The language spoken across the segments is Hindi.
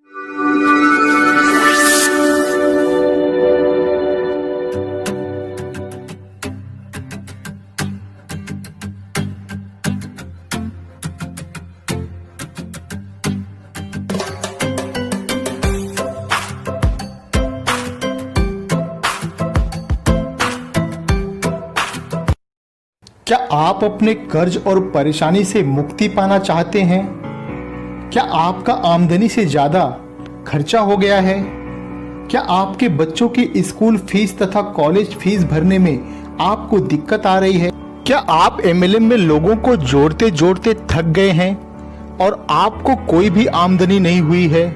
क्या आप अपने कर्ज और परेशानी से मुक्ति पाना चाहते हैं? क्या आपका आमदनी से ज्यादा खर्चा हो गया है? क्या आपके बच्चों की स्कूल फीस तथा कॉलेज फीस भरने में आपको दिक्कत आ रही है? क्या आप एमएलएम में लोगों को जोड़ते जोड़ते थक गए हैं और आपको कोई भी आमदनी नहीं हुई है?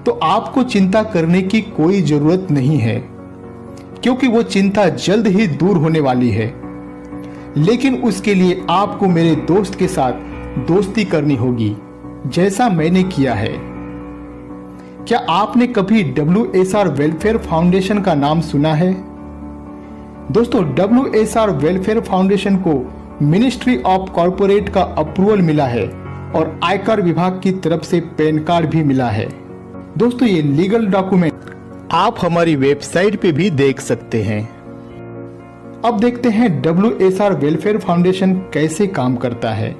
तो आपको चिंता करने की कोई जरूरत नहीं है, क्योंकि वो चिंता जल्द ही दूर होने वाली है। लेकिन उसके लिए आपको मेरे दोस्त के साथ दोस्ती करनी होगी, जैसा मैंने किया है। क्या आपने कभी WSR वेलफेयर फाउंडेशन का नाम सुना है? दोस्तों, WSR वेलफेयर फाउंडेशन को मिनिस्ट्री ऑफ कॉर्पोरेट का अप्रूवल मिला है और आयकर विभाग की तरफ से पैन कार्ड भी मिला है। दोस्तों, ये लीगल डॉक्यूमेंट आप हमारी वेबसाइट पे भी देख सकते हैं। अब देखते हैं WSR वेलफेयर फाउंडेशन कैसे काम करता है।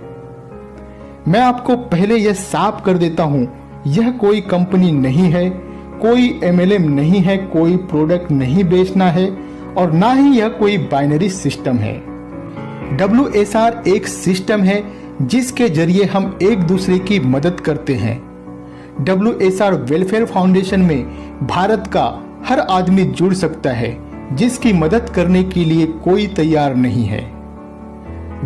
मैं आपको पहले यह साफ कर देता हूं, यह कोई कंपनी नहीं है, कोई MLM नहीं है, कोई प्रोडक्ट नहीं बेचना है और ना ही यह कोई बाइनरी सिस्टम है। WSR एक सिस्टम है जिसके जरिए हम एक दूसरे की मदद करते हैं। WSR वेलफेयर फाउंडेशन में भारत का हर आदमी जुड़ सकता है, जिसकी मदद करने के लिए कोई तैयार नहीं है।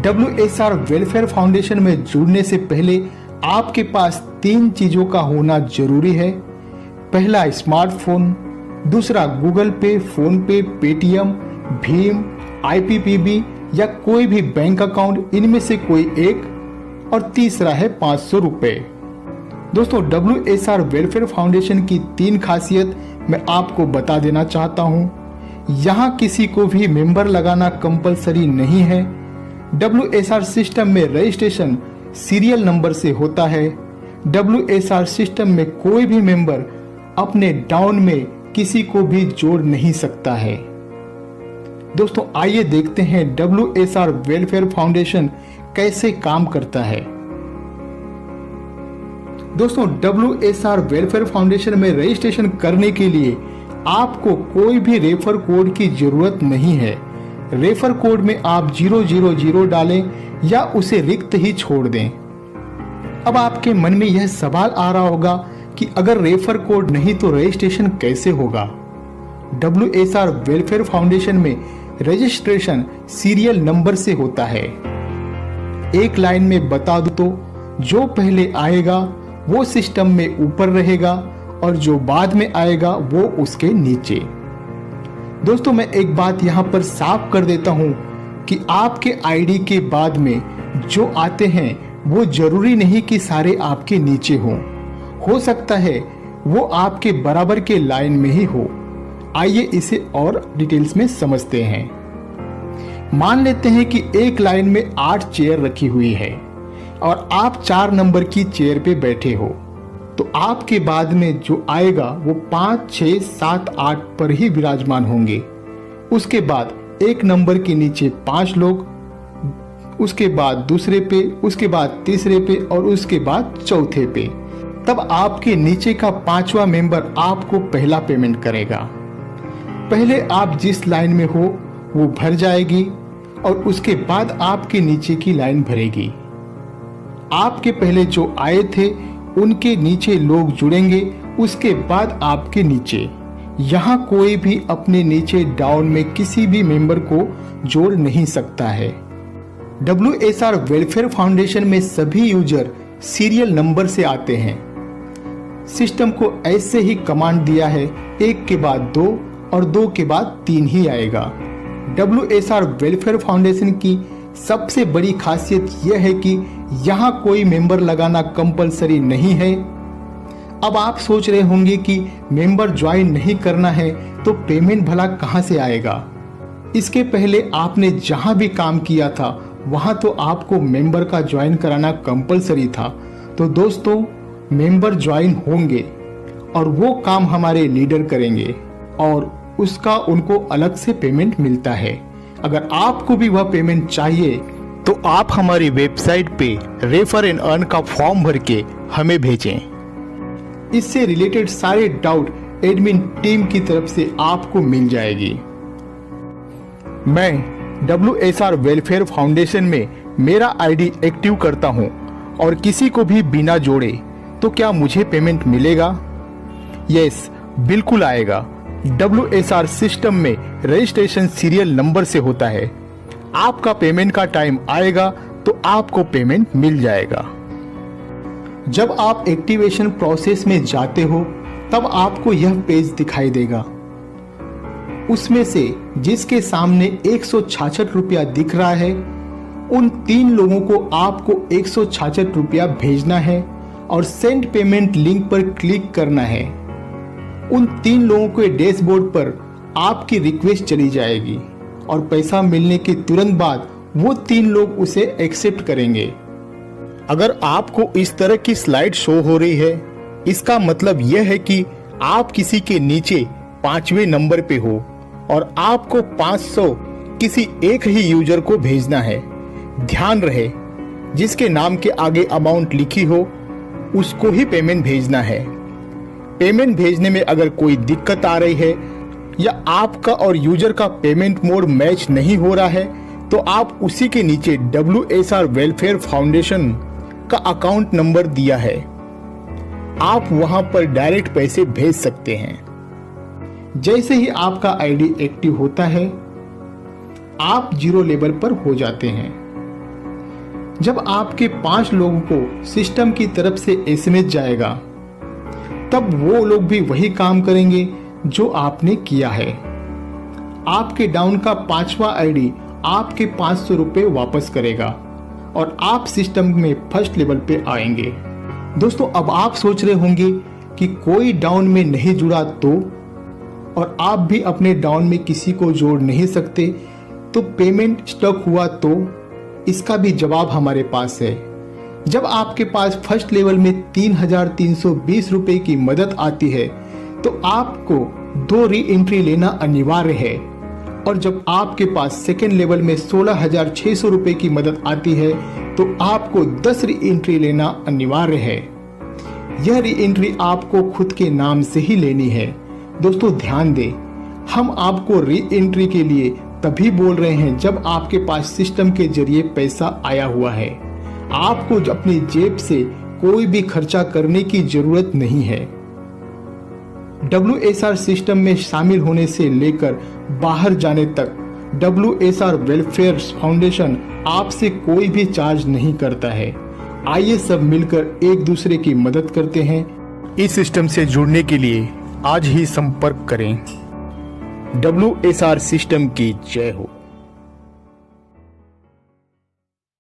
WSR वेलफेयर फाउंडेशन में जुड़ने से पहले आपके पास 3 चीजों का होना जरूरी है। पहला, स्मार्टफोन। दूसरा, गूगल पे, फोन पे, पेटीएम, भीम, IPPB या कोई भी बैंक अकाउंट, इनमें से कोई एक। और तीसरा है 500 रुपए। दोस्तों, WSR वेलफेयर फाउंडेशन की 3 खासियत मैं आपको बता देना चाहता हूं। यहाँ किसी को भी मेंबर लगाना कंपलसरी नहीं है। WSR सिस्टम में रजिस्ट्रेशन सीरियल नंबर से होता है। WSR सिस्टम में कोई भी मेंबर अपने डाउन में किसी को भी जोड़ नहीं सकता है। दोस्तों, आइए देखते हैं WSR वेलफेयर फाउंडेशन कैसे काम करता है। दोस्तों, WSR वेलफेयर फाउंडेशन में रजिस्ट्रेशन करने के लिए आपको कोई भी रेफर कोड की जरूरत नहीं है। रेफर कोड में आप 000 डालें या उसे रिक्त ही छोड़ दें। अब आपके मन में यह सवाल आ रहा होगा कि अगर रेफर कोड नहीं तो रजिस्ट्रेशन कैसे होगा? WSR वेलफेयर फाउंडेशन में रजिस्ट्रेशन सीरियल नंबर से होता है। एक लाइन में बता दूं तो जो पहले आएगा वो सिस्टम में ऊपर रहेगा और जो बाद में आएगा वो उसके नीचे। दोस्तों, मैं एक बात यहाँ पर साफ कर देता हूँ कि आपके आईडी के बाद में जो आते हैं वो जरूरी नहीं कि सारे आपके नीचे हों। हो सकता है वो आपके बराबर के लाइन में ही हो। आइए इसे और डिटेल्स में समझते हैं। मान लेते हैं कि एक लाइन में 8 चेयर रखी हुई है और आप 4 नंबर की चेयर पे बैठे हो, तो आपके बाद में जो आएगा वो 5, 6, 7, 8 पर ही विराजमान होंगे। उसके बाद एक नंबर के नीचे 5 लोग, उसके बाद दूसरे पे, उसके बाद तीसरे पे और उसके बाद चौथे पे। तब आपके नीचे का 5वां मेंबर आपको पहला पेमेंट करेगा। पहले आप जिस लाइन में हो वो भर जाएगी और उसके बाद आपके नीचे की लाइन भरेगी। आपके पहले जो आए थे उनके नीचे लोग जुड़ेंगे, उसके बाद आपके नीचे। यहाँ कोई भी अपने नीचे डाउन में किसी भी मेंबर को जोड़ नहीं सकता है। WSR वेलफेयर फाउंडेशन में सभी यूजर सीरियल नंबर से आते हैं। सिस्टम को ऐसे ही कमांड दिया है, 1 के बाद 2 और 2 के बाद 3 ही आएगा। WSR वेलफेयर फाउंडेशन की सबसे बड़ी खासियत यह है कि यहाँ कोई मेंबर लगाना कंपलसरी नहीं है। अब आप सोच रहे होंगे कि मेंबर ज्वाइन नहीं करना है तो पेमेंट भला कहाँ से आएगा? इसके पहले आपने जहाँ भी काम किया था वहाँ तो आपको मेंबर का ज्वाइन कराना कंपलसरी था। तो दोस्तों, मेंबर ज्वाइन होंगे और वो काम हमारे लीडर करेंगे और उसका उनको अलग से पेमेंट मिलता है। अगर आपको भी वह पेमेंट चाहिए तो आप हमारी वेबसाइट पे रेफर एंड अर्न का फॉर्म भर के हमें भेजें। इससे रिलेटेड सारे डाउट एडमिन टीम की तरफ से आपको मिल जाएगी। मैं WSR वेलफेयर फाउंडेशन में मेरा आईडी एक्टिव करता हूं और किसी को भी बिना जोड़े तो क्या मुझे पेमेंट मिलेगा? यस, बिल्कुल आएगा। WSR सिस्टम में रजिस्ट्रेशन सीरियल नंबर से होता है। आपका पेमेंट का टाइम आएगा तो आपको पेमेंट मिल जाएगा। जब आप एक्टिवेशन प्रोसेस में जाते हो तब आपको यह पेज दिखाई देगा। उसमें से जिसके सामने 166 रुपया दिख रहा है, उन 3 लोगों को आपको 166 रुपया भेजना है और सेंड पेमेंट लिंक पर क्लिक करना है। उन 3 लोगों के डैशबोर्ड पर आपकी रिक्वेस्ट चली जाएगी और पैसा मिलने के तुरंत बाद वो 3 लोग उसे एक्सेप्ट करेंगे। अगर आपको इस तरह की स्लाइड शो हो रही है, इसका मतलब यह है कि आप किसी के नीचे 5वें नंबर पे हो और आपको 500 किसी एक ही यूजर को भेजना है। ध्यान रहे, जिसके नाम के आगे अमाउंट लिखी हो उसको ही पेमेंट भेजना है। पेमेंट भेजने में अगर कोई दिक्कत आ रही है या आपका और यूजर का पेमेंट मोड मैच नहीं हो रहा है तो आप उसी के नीचे WSR वेलफेयर फाउंडेशन का अकाउंट नंबर दिया है, आप वहां पर डायरेक्ट पैसे भेज सकते हैं। जैसे ही आपका आईडी एक्टिव होता है आप 0 लेवल पर हो जाते हैं। जब आपके 5 लोगों को सिस्टम की तरफ से SMS जाएगा तब वो लोग भी वही काम करेंगे जो आपने किया है। आपके डाउन का 5वां आईडी आपके 500 रुपए वापस करेगा और आप सिस्टम में फर्स्ट लेवल पे आएंगे। दोस्तों, अब आप सोच रहे होंगे कि कोई डाउन में नहीं जुड़ा तो, और आप भी अपने डाउन में किसी को जोड़ नहीं सकते तो पेमेंट स्टक हुआ तो, इसका भी जवाब हमारे पास है। जब आपके पास फर्स्ट लेवल में 3320 रुपए की मदद आती है तो आपको 2 री एंट्री लेना अनिवार्य है, और जब आपके पास सेकेंड लेवल में 16,600 रुपए की मदद आती है तो आपको 10 री एंट्री लेना अनिवार्य है। यह री एंट्री आपको खुद के नाम से ही लेनी है। दोस्तों ध्यान दें, हम आपको री एंट्री के लिए तभी बोल रहे हैं जब आपके पास सिस्टम के जरिए पैसा आया हुआ है। आपको अपनी जेब से कोई भी खर्चा करने की जरूरत नहीं है। WSR सिस्टम में शामिल होने से लेकर बाहर जाने तक WSR वेलफेयर फाउंडेशन आपसे कोई भी चार्ज नहीं करता है। आइए सब मिलकर एक दूसरे की मदद करते हैं। इस सिस्टम से जुड़ने के लिए आज ही संपर्क करें। WSR सिस्टम की जय हो।